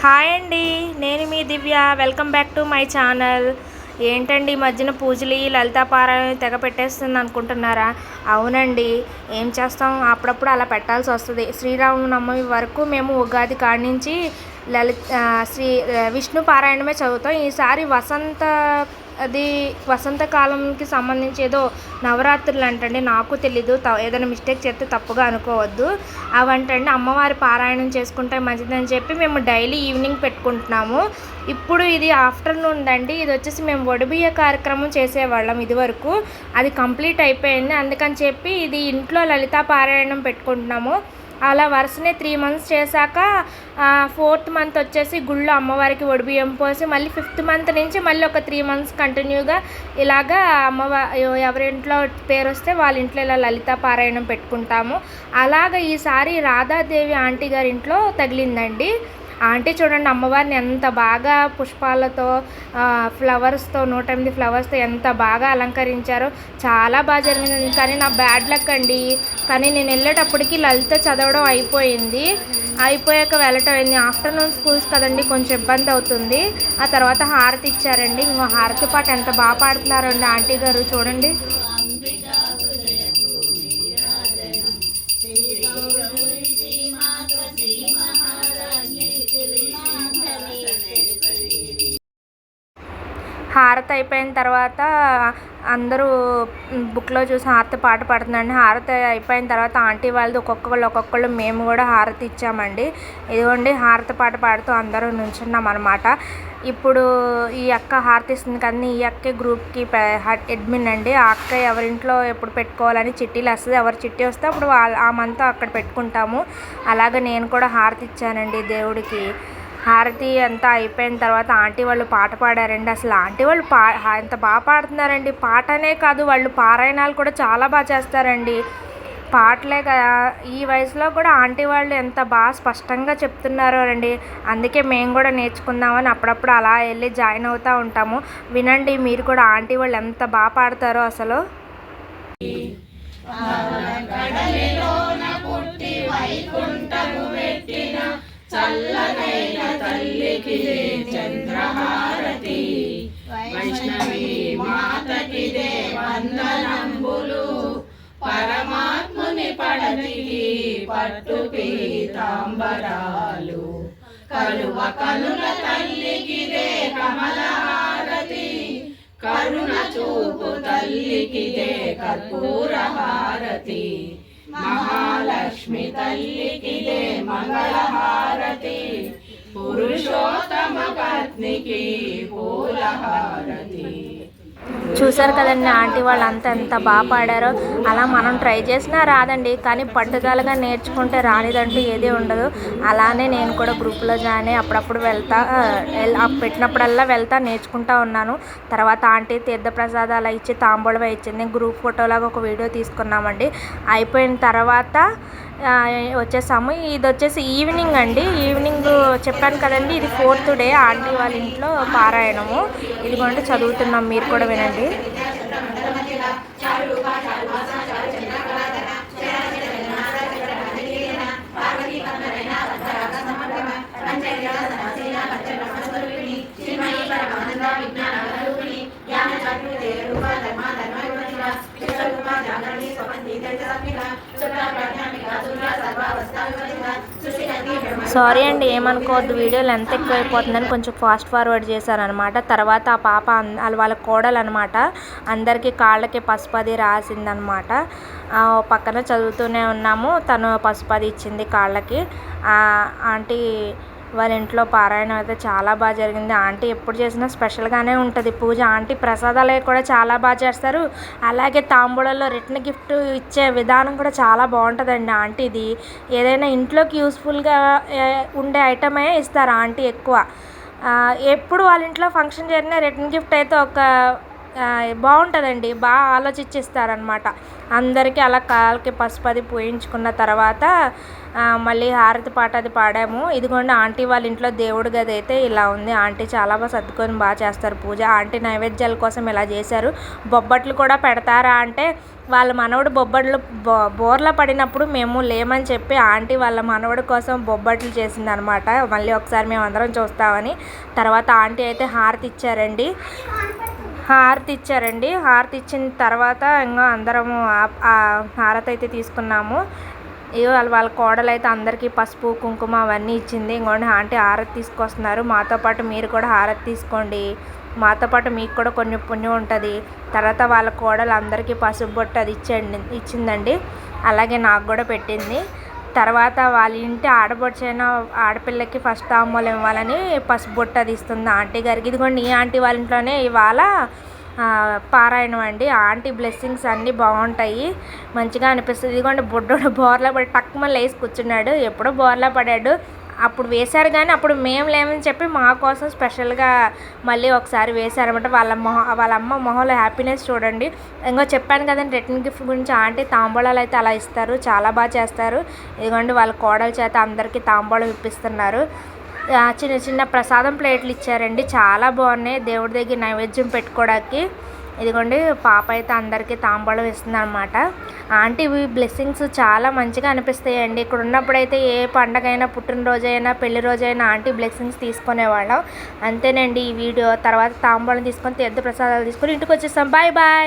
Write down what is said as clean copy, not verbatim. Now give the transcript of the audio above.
Hi అండి, నేను మీ Divya. Welcome back to my channel. ఏంటండి ఈ మధ్యన పూజలు లలితా పారాయణ తెగ పెట్టేస్తుంది అనుకుంటున్నారా? అవునండి, ఏం చేస్తాం, అప్పుడప్పుడు అలా పెట్టాల్సి వస్తుంది. శ్రీరామనవమి వరకు మేము ఉగాది కాడి నుంచి శ్రీ విష్ణు పారాయణమే చదువుతాం. ఈసారి అది వసంతకాలంకి సంబంధించి ఏదో నవరాత్రులు అంటండి, నాకు తెలీదు. ఏదైనా మిస్టేక్ చేస్తే తప్పుగా అనుకోవద్దు. అవంటండి అమ్మవారి పారాయణం చేసుకుంటే మంచిదని చెప్పి మేము డైలీ ఈవినింగ్ పెట్టుకుంటున్నాము. ఇప్పుడు ఇది ఆఫ్టర్నూన్ అండి. ఇది వచ్చేసి మేము వడిబియ్య కార్యక్రమం చేసేవాళ్ళం ఇదివరకు. అది కంప్లీట్ అయిపోయింది. అందుకని చెప్పి ఇది ఇంట్లో లలితా పారాయణం పెట్టుకుంటున్నాము. అలా వరుసనే 3 months చేశాక 4th month వచ్చేసి గుళ్ళో అమ్మవారికి వడిబియ్యం పోసి మళ్ళీ 5th month నుంచి మళ్ళీ ఒక 3 months కంటిన్యూగా ఇలాగా ఎవరింట్లో పేరు వస్తే వాళ్ళ ఇంట్లో ఇలా లలితా పారాయణం పెట్టుకుంటాము. అలాగ ఈసారి రాధాదేవి ఆంటీ గారి ఇంట్లో తగిలిందండి. ఆంటీ చూడండి, అమ్మవారిని ఎంత బాగా పుష్పాలతో ఫ్లవర్స్తో 108 ఫ్లవర్స్తో ఎంత బాగా అలంకరించారో. చాలా బాగా జరిగింది. కానీ నా బ్యాడ్ లక్ అండి. కానీ నేను వెళ్ళేటప్పటికి లలిత చదవడం అయిపోయాక వెళ్ళటం అయింది. ఆఫ్టర్నూన్ స్కూల్స్ కదండి, కొంచెం ఇబ్బంది అవుతుంది. ఆ తర్వాత హారతి ఇచ్చారండి. ఇంకో హారతి పాట ఎంత బాగా పాడుతున్నారండి ఆంటీ గారు చూడండి. హారతి అయిపోయిన తర్వాత అందరూ బుక్లో చూసి హారతి పాట పాడుతుందండి. హారతి అయిపోయిన తర్వాత ఆంటీ వాళ్ళది ఒక్కొక్కళ్ళు మేము కూడా హారతి ఇచ్చామండి. ఇదిగోండి, హారతి పాట పాడుతూ అందరూ నుంచున్నాం అనమాట. ఇప్పుడు ఈ అక్క హారతి ఇస్తుంది కానీ ఈ అక్క గ్రూప్కి అడ్మిన్ అండి. ఆ అక్క ఎవరింట్లో ఎప్పుడు పెట్టుకోవాలని చిట్టీలు వస్తుంది. ఎవరి చిట్టి వస్తే అప్పుడు ఆ మంత్ అక్కడ పెట్టుకుంటాము. అలాగే నేను కూడా హారతి ఇచ్చానండి దేవుడికి. హారతి అంతా అయిపోయిన తర్వాత ఆంటీ వాళ్ళు పాట పాడారండి. అసలు ఆంటీ వాళ్ళు ఎంత బాగా పాడుతున్నారండి. పాటనే కాదు, వాళ్ళు పారాయణాలు కూడా చాలా బాగా చేస్తారండి. పాటలే కదా, ఈ వయసులో కూడా ఆంటీ వాళ్ళు ఎంత బాగా స్పష్టంగా చెప్తున్నారో అండి. అందుకే మేము కూడా నేర్చుకుందామని అప్పుడప్పుడు అలా వెళ్ళి జాయిన్ అవుతూ ఉంటాము. వినండి మీరు కూడా ఆంటీ వాళ్ళు ఎంత బాగా పాడతారో అసలు. చల్లనైన తల్లికి చంద్రహారతి, వైష్ణవి మాతకిదే వందనంబులు, పరమాత్ముని పడతికి పట్టు పీతాంబరాలు, కలువ కనుల తల్లికిదే కమలహారతి, కరుణ చూపు తల్లికిదే కర్పూరహారతి, మహాలక్ష్మి తల్లికిదే మంగళహారతి, పురుషోత్తమ పత్నికి పూలహారతి. చూసారు కదండి ఆంటీ వాళ్ళంతా ఎంత బాగా పాడారో. అలా మనం ట్రై చేసినా రాదండి, కానీ పట్టుదలగా నేర్చుకుంటే రానిదంటూ ఏదీ ఉండదు. అలానే నేను కూడా గ్రూప్లో జాయిన్ అయ్యి అప్పుడప్పుడు పెట్టినప్పుడల్లా నేర్చుకుంటూ ఉన్నాను. తర్వాత ఆంటీ తీర్థప్రసాదాలు ఇచ్చి తాంబూలం ఇచ్చింది. గ్రూప్ ఫోటోలాగా ఒక వీడియో తీసుకున్నామండి. అయిపోయిన తర్వాత వచ్చేసాము. ఇది వచ్చేసి ఈవినింగ్ అండి. ఈవినింగ్ చెప్పాను కదండి, ఇది 4th డే ఆంటీ వాళ్ళ ఇంట్లో పారాయణము. ఇదిగోండి చదువుతున్నాం, మీరు కూడా వినండి. సారీ అండి, ఏమనుకోవద్దు, వీడియో లెంత్ ఎక్కువైపోతుందని కొంచెం ఫాస్ట్ ఫార్వర్డ్ చేశారనమాట. తర్వాత ఆ పాప వాళ్ళ కోడలు అనమాట, అందరికీ కాళ్ళకి పసుపది రాసిందనమాట. పక్కన చదువుతూనే ఉన్నాము. తను పసుపది ఇచ్చింది కాళ్ళకి. ఆంటీ వాళ్ళ ఇంట్లో పారాయణం అయితే చాలా బాగా జరిగింది. ఆంటీ ఎప్పుడు చేసినా స్పెషల్గానే ఉంటుంది పూజ. ఆంటీ ప్రసాదాలు కూడా చాలా బాగా చేస్తారు. అలాగే తాంబూలంలో రిటర్న్ గిఫ్ట్ ఇచ్చే విధానం కూడా చాలా బాగుంటుందండి ఆంటీది. ఏదైనా ఇంట్లోకి యూస్ఫుల్గా ఉండే ఐటమే ఇస్తారు ఆంటీ ఎక్కువ. ఎప్పుడు వాళ్ళ ఇంట్లో ఫంక్షన్ జరిగినా రిటర్న్ గిఫ్ట్ అయితే ఒక బాగుంటుందండి. బాగా ఆలోచించిస్తారనమాట. అందరికీ అలా కాళ్ళకి పసుపు అది పూయించుకున్న తర్వాత మళ్ళీ హారతి పాట అది పాడాము. ఇదిగోండి ఆంటీ వాళ్ళ ఇంట్లో దేవుడి గది అయితే ఇలా ఉంది. ఆంటీ చాలా బాగా సర్దుకొని బాగా చేస్తారు పూజ. ఆంటీ నైవేద్యాల కోసం ఇలా చేశారు. బొబ్బట్లు కూడా పెడతారా అంటే వాళ్ళ మనవడు బొబ్బట్లు బోర్లా పడినప్పుడు మేము లేమని చెప్పి ఆంటీ వాళ్ళ మనవడి కోసం బొబ్బట్లు చేసిందనమాట. మళ్ళీ ఒకసారి మేము అందరం చూస్తామని. తర్వాత ఆంటీ అయితే హారతి ఇచ్చారండి. హారతి ఇచ్చిన తర్వాత ఇంకా అందరము హారతి అయితే తీసుకున్నాము. వాళ్ళ కోడలు అయితే అందరికీ పసుపు కుంకుమ అవన్నీ ఇచ్చింది. ఇంకోండి ఆంటీ హారతి తీసుకొస్తున్నారు. మాతో పాటు మీరు కూడా హారతి తీసుకోండి, మాతో పాటు మీకు కూడా కొన్ని పుణ్యం ఉంటుంది. తర్వాత వాళ్ళ కోడలు అందరికీ పసుపు బొట్టు అది ఇచ్చిందండి. అలాగే నాకు కూడా పెట్టింది. తర్వాత వాళ్ళ ఇంటి ఆడపడుచైన ఆడపిల్లకి ఫస్ట్ తాంబూలం ఇవ్వాలని పసుపు బొట్టు అది ఇస్తుంది ఆంటీ గారికి. ఇదిగోండి ఈ ఆంటీ వాళ్ళ ఇంట్లోనే ఇవాళ పారాయణం అండి. ఆంటీ బ్లెస్సింగ్స్ అన్నీ బాగుంటాయి, మంచిగా అనిపిస్తుంది. ఇదిగోండి బుడ్డోడు బోర్లా పడి టక్కుమని లేసి కూర్చున్నాడు. ఎప్పుడో బోర్లా పడాడు. అప్పుడు వేశారు కానీ అప్పుడు మేము లేమని చెప్పి మా కోసం స్పెషల్గా మళ్ళీ ఒకసారి వేశారనమాట. వాళ్ళ అమ్మ మొహంలో హ్యాపీనెస్ చూడండి. ఇంకో చెప్పాను కదండి రిటర్న్ గిఫ్ట్ గురించి. ఆంటీ తాంబూలాలు అయితే అలా ఇస్తారు, చాలా బాగా చేస్తారు. ఇదిగోండి వాళ్ళ కోడల చేత అందరికీ తాంబూలం ఇప్పిస్తున్నారు. చిన్న చిన్న ప్రసాదం ప్లేట్లు ఇచ్చారండి, చాలా బాగున్నాయి దేవుడి దగ్గర నైవేద్యం పెట్టుకోవడానికి. ఇదిగోండి పాప అయితే అందరికీ తాంబూలం ఇస్తుంది అనమాట. ఆంటీ బ్లెస్సింగ్స్ చాలా మంచిగా అనిపిస్తాయండి. ఇక్కడ ఉన్నప్పుడైతే ఏ పండగైనా, పుట్టినరోజైనా, పెళ్లి రోజైనా ఆంటీ బ్లెస్సింగ్స్ తీసుకునేవాళ్ళం. అంతేనండి ఈ వీడియో. తర్వాత తాంబూలం తీసుకొని తీర్థ ప్రసాదాలు తీసుకొని ఇంటికి వచ్చేస్తాం. Bye bye.